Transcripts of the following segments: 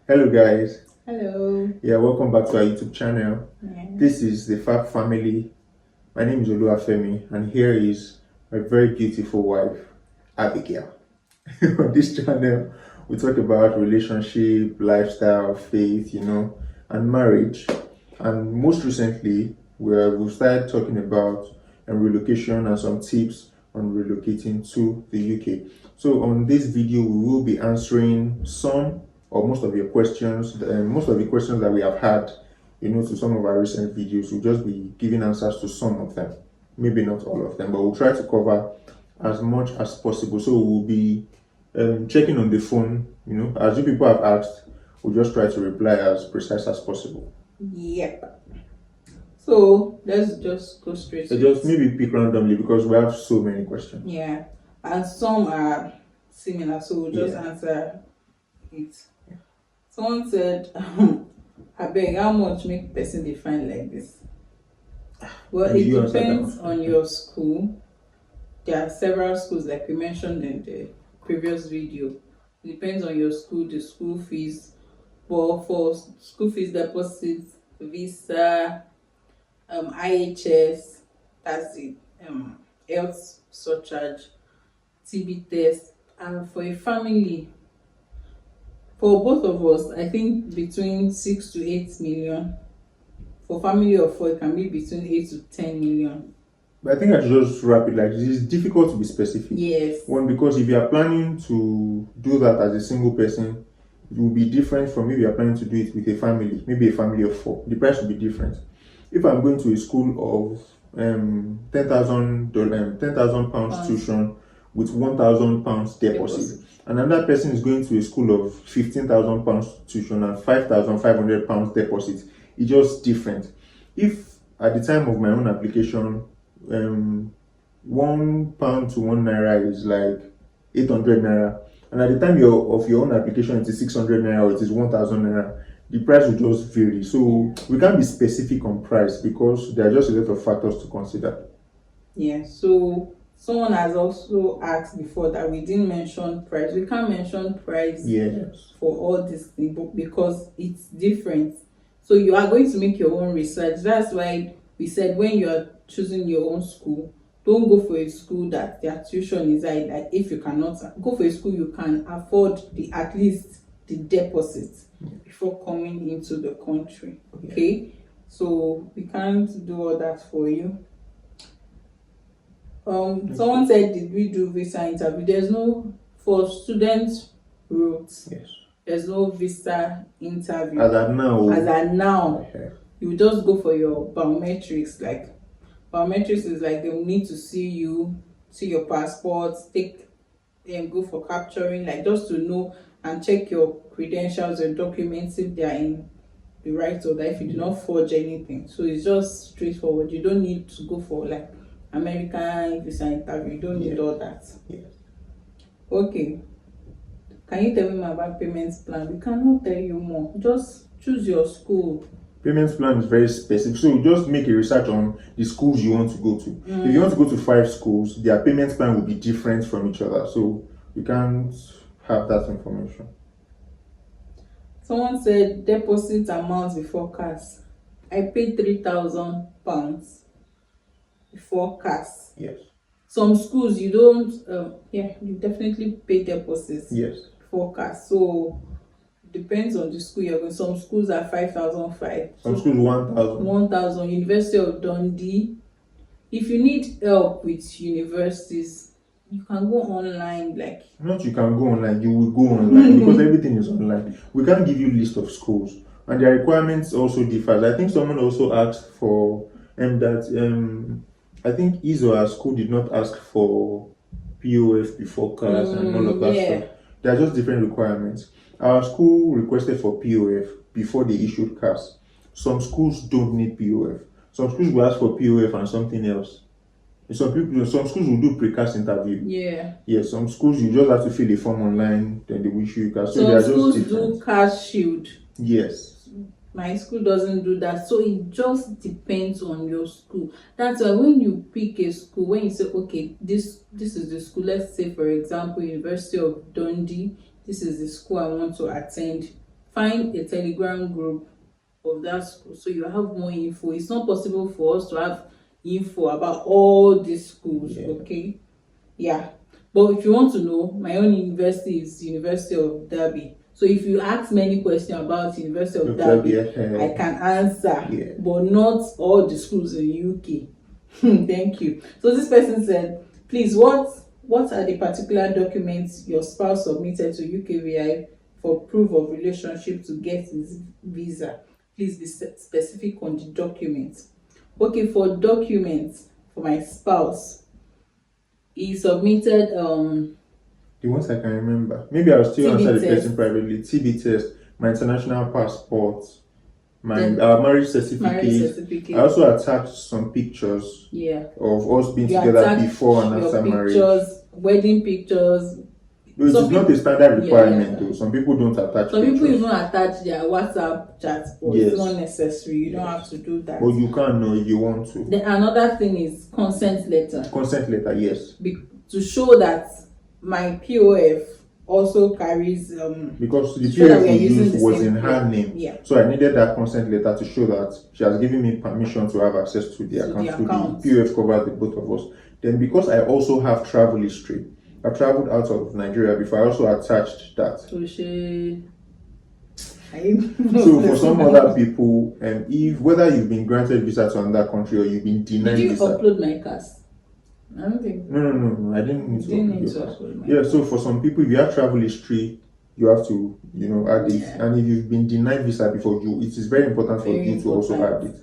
Hello guys. Hello. Yeah, welcome back to our YouTube channel. Yeah. This is the Fab family. My name is Femi, and here is my very beautiful wife, Abigail. On this channel, we talk about relationship, lifestyle, faith, and marriage. And most recently, we've started talking about relocation and some tips on relocating to the UK. So on this video, we will be answering some or most of your questions. Most of the questions that we have had, to some of our recent videos, we'll just be giving answers to some of them. Maybe not all of them, but we'll try to cover as much as possible. So we'll be checking on the phone, as you people have asked, we'll just try to reply as precise as possible. Yep. So let's just go straight to just maybe pick randomly because we have so many questions. Yeah, and some are similar, so we'll just answer it. Someone said, I beg, how much make person define like this? Well, it depends on your school. There are several schools, like we mentioned in the previous video. It depends on your school, the school fees. But for school fees deposits, visa, IHS, that's it, health surcharge, TB test, and for a family, for both of us, I think between 6 to 8 million. For family of 4, it can be between 8 to 10 million. But I think I should just wrap it like this. It's difficult to be specific. Yes. One, because if you are planning to do that as a single person, it will be different from if you are planning to do it with a family, maybe a family of 4. The price will be different. If I'm going to a school of £10,000 tuition with £1,000 deposit, and another person is going to a school of £15,000 tuition and £5,500 deposit, it's just different. If at the time of my own application, £1 to £1 is like 800 naira, and at the time of your own application it is 600 naira or it is 1000 naira, the price will just vary. So we can't be specific on price because there are just a lot of factors to consider. Yeah, so someone has also asked before that we didn't mention price. We can't mention price for all these things because it's different. So you are going to make your own research. That's why we said when you are choosing your own school, don't go for a school that their tuition is high. Like if you cannot go for a school you can afford at least the deposit before coming into the country. Okay, so we can't do all that for you. Someone said, did we do visa interview? There's no, for student routes, there's no visa interview as at now. You just go for your biometrics. Like biometrics is like they will need to see you, see your passport, go for capturing, like just to know and check your credentials and documents if they are in the right order, if you do not forge anything. So it's just straightforward. You don't need to go for like American visa interview. You don't need all that. Okay, can you tell me more about payments plan? We cannot tell you more. Just choose your school. Payments plan is very specific, so just make a research on the schools you want to go to. If you want to go to 5 schools, their payments plan will be different from each other, so you can't have that information. Someone said deposit amount before cash. I paid £3,000 before cash. Yes. Some schools you don't. You definitely pay deposits. Yes. Before cash. So depends on the school you're going. Some schools are 5,500. Some schools 1,000. 1,000. University of Dundee. If you need help with universities, you can go online. You can go online. You will go online because everything is online. We can't give you a list of schools, and their requirements also differ. I think someone also asked for I think his or her school did not ask for POF before class and all of that stuff. There are just different requirements. Our school requested for POF before they issued CAS. Some schools don't need POF. Some schools will ask for POF and something else. Some schools will do pre-CAS interview. Yes, some schools you just have to fill a form online, then they will issue you CAS. So some schools do CAS shield. Yes. My school doesn't do that, so it just depends on your school. That's why when you pick a school, when you say, okay, this is the school, let's say for example University of Dundee, this is the school I want to attend, find a Telegram group of that school so you have more info. It's not possible for us to have info about all these schools, okay? Yeah. But if you want to know, my own university is University of Derby. So if you ask many questions about University of Derby, I can answer, but not all the schools in the UK. Thank you. So this person said, please, what are the particular documents your spouse submitted to UKVI for proof of relationship to get his visa? Please be specific on the documents. Okay, for documents for my spouse, he submitted the ones I can remember. Maybe I'll still answer the person privately. TB test, my international passport, my marriage certificate. I also attached some pictures of us being together before and after marriage. Wedding pictures. It's not a standard requirement though. Some people don't attach Some pictures. people even attach their WhatsApp chats, but it's not necessary. You don't have to do that. But you can know if you want to. Then another thing is consent letter. Consent letter, yes. To show that my POF also carries because the POF we used was in her name. Yeah. So I needed that consent letter to show that she has given me permission to have access to the account. So the POF covered the both of us. Then because I also have travel history, I've traveled out of Nigeria before, I also attached that. So for some other people, if whether you've been granted visa to another country or you've been denied visa. Did you upload my cast? I don't think. No. I didn't need to upload your cast. So for some people, if you have travel history, you have to, add it. And if you've been denied visa before, it is very important for you to also add it.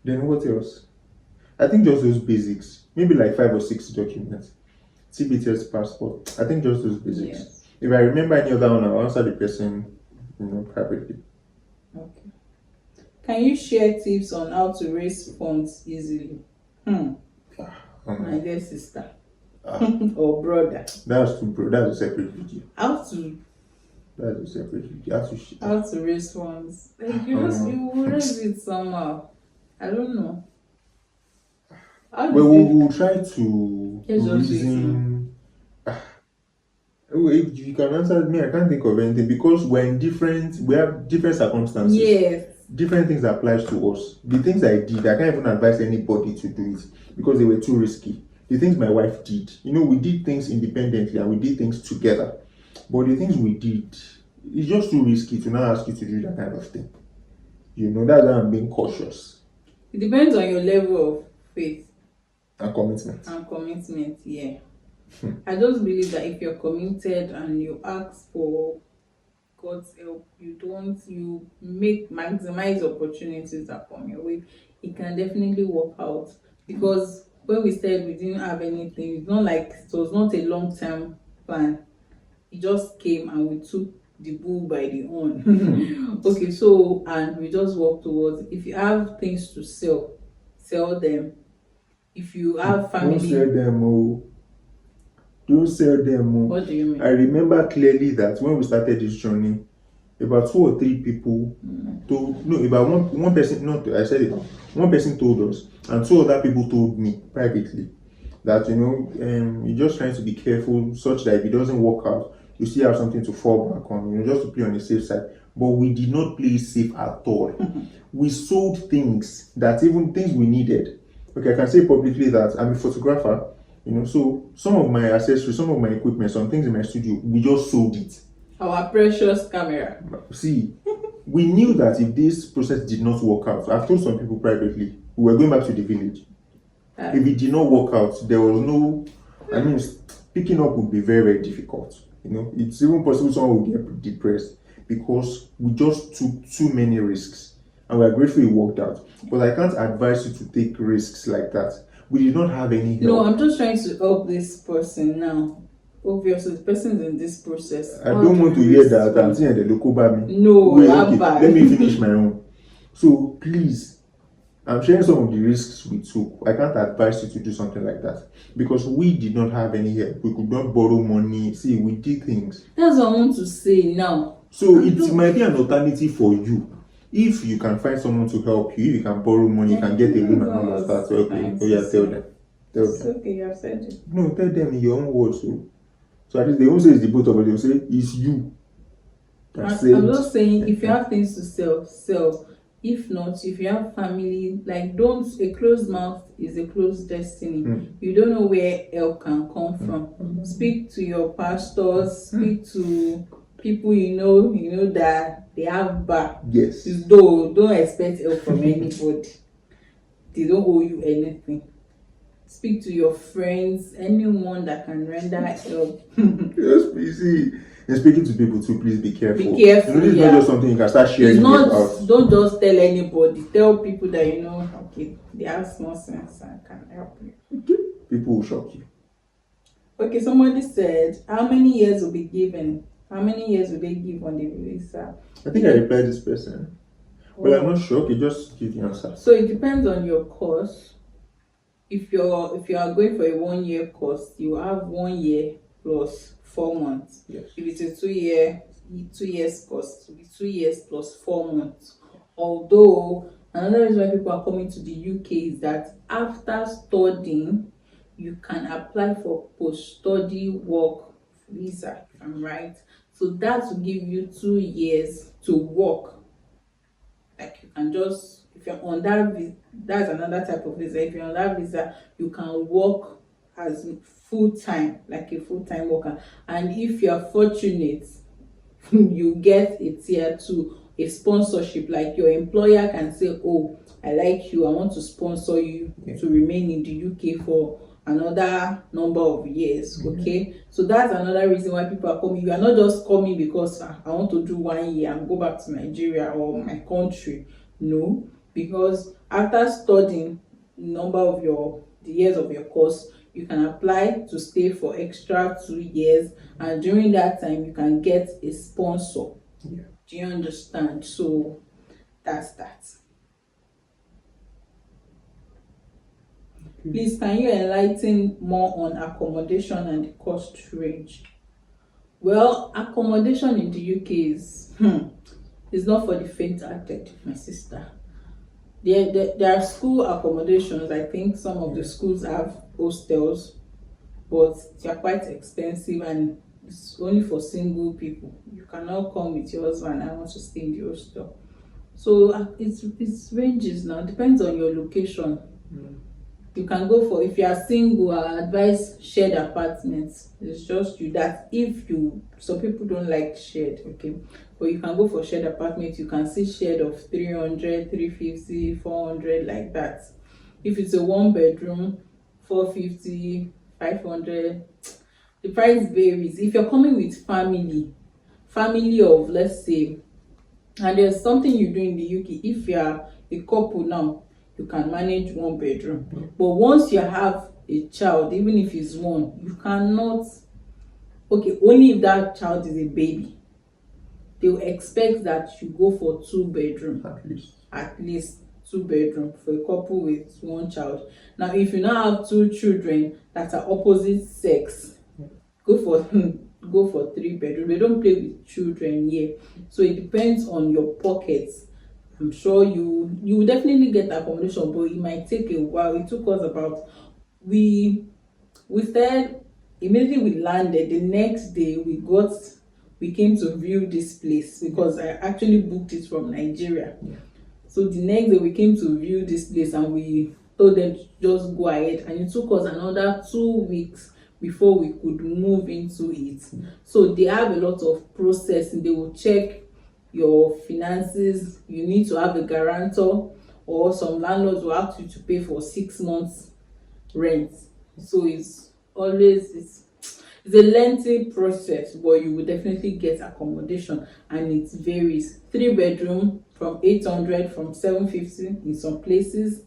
Then what else? I think just those basics. Maybe like 5 or 6 documents. TBTS passport. I think just those basics. Yes. If I remember any other one, I'll answer the person, privately. Okay. Can you share tips on how to raise funds easily? My dear sister. Or brother. That's a separate video. That's a separate video. How to raise funds. Like you will raise it somehow. I don't know. We'll try to reason. If you can answer me, I can't think of anything because we have different circumstances. Yes. Different things applies to us. The things I did, I can't even advise anybody to do it because they were too risky. The things my wife did, we did things independently and we did things together. But the things we did, it's just too risky to now ask you to do that kind of thing. That's why I'm being cautious. It depends on your level of faith. And commitment. Yeah. I just believe that if you're committed and you ask for God's help, you maximize opportunities that come your way, it can definitely work out. Because when we said we didn't have anything, it's not like it was not a long-term plan. It just came and we took the bull by the horn. Okay, so and we just work towards it. If you have things to sell them. If you have family, don't sell them. What do you mean? I remember clearly that when we started this journey, about 2 or 3 people one person, one person told us, and 2 other people told me privately that you're just trying to be careful such that if it doesn't work out, you still have something to fall back on, just to play on the safe side. But we did not play safe at all. We sold things even things we needed. Okay, I can say publicly that I'm a photographer, so some of my accessories, some of my equipment, some things in my studio, we just sold it. Our precious camera. See, we knew that if this process did not work out, I've told some people privately, we were going back to the village. If it did not work out, there was no, picking up would be very, very difficult. It's even possible someone will get depressed because we just took too many risks. And we're grateful it worked out. But I can't advise you to take risks like that. We did not have any help. No, I'm just trying to help this person now. Obviously, the person is in this process. I don't want to hear that. I'm saying the local me. No, okay. Let me finish my own. So please, I'm sharing some of the risks we took. I can't advise you to do something like that. Because we did not have any help. We could not borrow money. See, we did things. That's what I want to say now. So it might be an alternative for you. If you can find someone to help you, if you can borrow money, you can get a loan and all of that. So tell them. It's okay, you have said it. No, tell them in your own words. So at least they won't say it's the both of us, they'll say it's you. I'm just saying, if you have things to sell, sell. If not, if you have family, like, don't, a closed mouth is a closed destiny. You don't know where help can come from. Speak to your pastors, speak to people you know that they have back. Yes. Don't expect help from anybody. They don't owe you anything. Speak to your friends, anyone that can render help. Yes, please. And speaking to people too, please be careful. Be careful. It's not just something you can start sharing. It's not. Don't just tell anybody. Tell people that okay, they have small sense and can help you. People will shock you. Okay, somebody said, how many years will be given? How many years will they give on the visa? I think I replied this person. Well, I'm not sure. Okay, just give the answer. So it depends on your course. If you are going for a 1 year course, you have 1 year plus 4 months. Yes. If it's a 2 years course, it will be 2 years plus 4 months. Although another reason why people are coming to the UK is that after studying, you can apply for post-study work visa, if I'm right. So that will give you 2 years to work. Like, you can just, if you're on that visa, that's another type of visa. If you're on that visa, you can work as full-time, like a full-time worker. And if you're fortunate, you get a tier 2, a sponsorship. Like, your employer can say, oh, I like you, I want to sponsor you to remain in the UK for another number of years. Okay, so that's another reason why people are coming. You are not just coming because I want to do 1 year and go back to Nigeria or my country. No, because after studying number of the years of your course, you can apply to stay for extra 2 years, and during that time you can get a sponsor. Do you understand? So that's that. Please, can you enlighten more on accommodation and the cost range? Well, accommodation in the UK is not for the faint-hearted, my sister. There are school accommodations. I think some of the schools have hostels, but they are quite expensive and it's only for single people. You cannot come with your husband and want to stay in the hostel. So it's ranges now, depends on your location. You can go for, if you are single, I advise shared apartments. It's just you that some people don't like shared, okay, but you can go for shared apartments. You can see shared of 300, 350, 400, like that. If it's a 1-bedroom, 450, 500. The price varies. If you're coming with family of, let's say, and there's something you do in the UK, if you're a couple now, you can manage 1 bedroom. But once you have a child, even if it's 1, you cannot, okay, only if that child is a baby, they will expect that you go for 2 bedroom, at least 2 bedroom for a couple with 1 child. Now, if you now have 2 children that are opposite sex, go for 3 bedroom. They don't play with children here, so it depends on your pockets. I'm sure you will definitely get accommodation, but it might take a while. It took us about, we said immediately we landed, the next day we came to view this place because I actually booked it from Nigeria. So the next day we came to view this place and we told them to just go ahead, and it took us another 2 weeks before we could move into it. So they have a lot of processing. They will check your finances. You need to have a guarantor, or some landlords will ask you to pay for 6 months rent. So it's a lengthy process, but you will definitely get accommodation, and it varies. 3 bedroom from 800, from 750 in some places.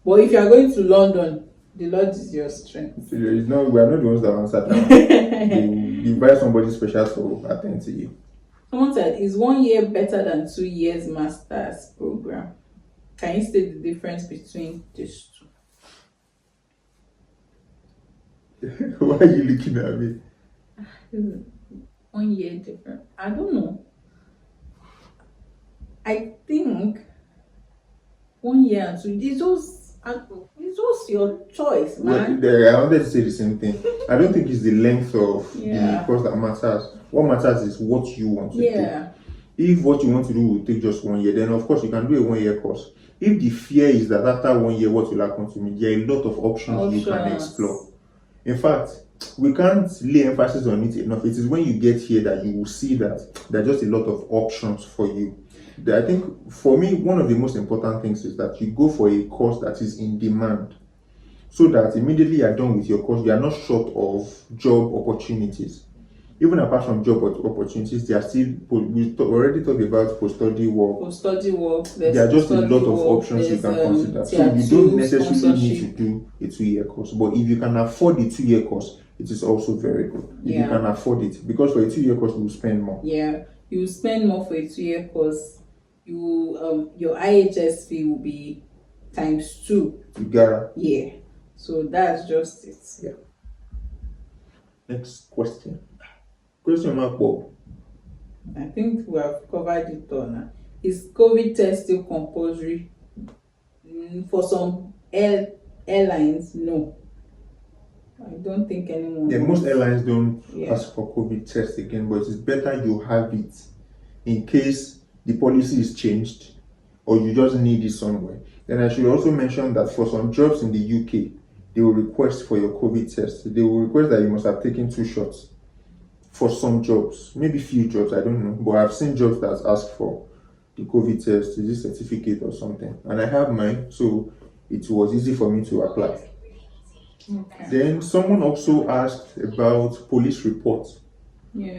But if you are going to London, the Lord is your strength. So we are not the ones that answered now. You invite somebody special to attend to you. Someone said, is 1 year better than 2 years master's program? Can you state the difference between these two? Why are you looking at me? 1 year different. I don't know. I think 1 year and 2, it's just your choice, man. I wanted to say the same thing. I don't think it's the length of the course that matters. What matters is what you want to do. If what you want to do will take just 1 year, then of course you can do a 1 year course. If the fear is that after 1 year, what will happen to me, there are a lot of options you can explore. In fact, we can't lay emphasis on it enough. It is when you get here that you will see that there are just a lot of options for you. I think for me, one of the most important things is that you go for a course that is in demand, so that immediately you are done with your course, you are not short of job opportunities. Even apart from job opportunities, there are still, we already talked about post-study work. There are just a lot of options you can consider. So you don't necessarily need to do a 2-year course. But if you can afford a 2-year course, it is also very good. If you can afford it. Because for a 2-year course, you will spend more. Yeah, you will spend more for a 2-year course. Your IHS fee will be ×2. You got it. Yeah. So that's just it. Yeah. Next question. Question mark, Bob. I think we have covered it all now. Is COVID test still compulsory? For some airlines, no. I don't think anyone. Yeah, most airlines don't ask for COVID test again, but it's better you have it in case the policy is changed or you just need it somewhere. Then I should also mention that for some jobs in the UK, they will request for your COVID test. They will request that you must have taken 2 shots. For some jobs, maybe few jobs, I don't know, but I've seen jobs that ask for the COVID test, is this certificate or something, and I have mine, so it was easy for me to apply. Okay. Then someone also asked about police report.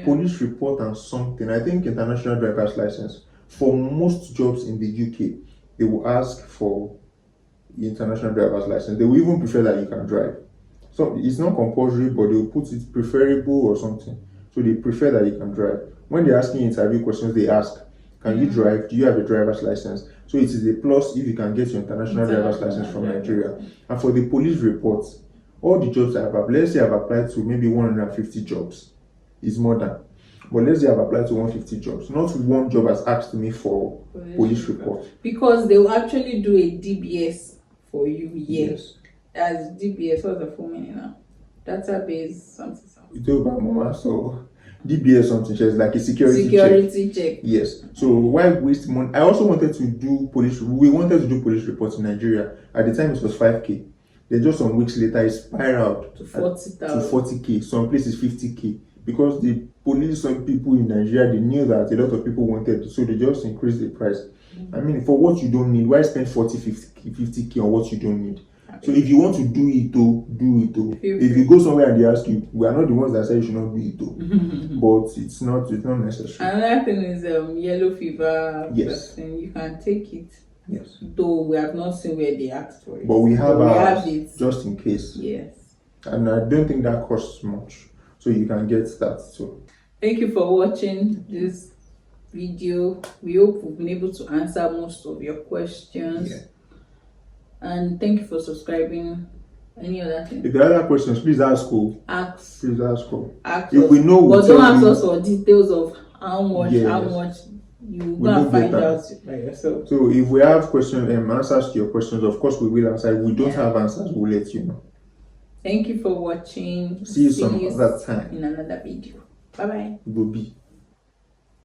Police report and something, I think international driver's license. For most jobs in the UK, they will ask for the international driver's license. They will even prefer that you can drive. So it's not compulsory, but they will put it preferable or something. So they prefer that you can drive. When they're asking interview questions, they ask, can you drive? Do you have a driver's license? So it is a plus if you can get your international driver's license from Nigeria. And for the police reports, all the jobs I have applied, let's say I've applied to maybe 150 jobs. It's more than. But let's say I've applied to 150 jobs. Not one job has asked me for police report. Because they will actually do a DBS for you, yes. As DBS, what's the full meaning now? Database, something. You talk about Mama, so DBS something, it's like a security check. Yes. So why waste money? I also wanted to do we wanted to do police reports in Nigeria. At the time it was 5K. Then just some weeks later it spiraled to 40,000. To 40K. Some places 50K. Because the police, some people in Nigeria, they knew that a lot of people wanted it, so they just increased the price. I mean, for what you don't need, why spend 50K on what you don't need? So if you want to do it, do it. If you go somewhere and they ask you, we are not the ones that say you should not do it. But it's not necessary. Another thing is yellow fever. Yes. You can take it. Yes. Though we have not seen where they asked for it. But we have it just in case. Yes. And I don't think that costs much. So you can get that too. Thank you for watching this video. We hope we've been able to answer most of your questions. Yeah. And thank you for subscribing. Any other thing? If there are other questions, please ask. Please ask. If we know, but don't ask us for details of how much you go and find out by yourself. So if we have questions and answers to your questions, of course we will answer. If we don't have answers, we'll let you know. Thank you for watching. See you some other time in another video. Bye bye. Bobby.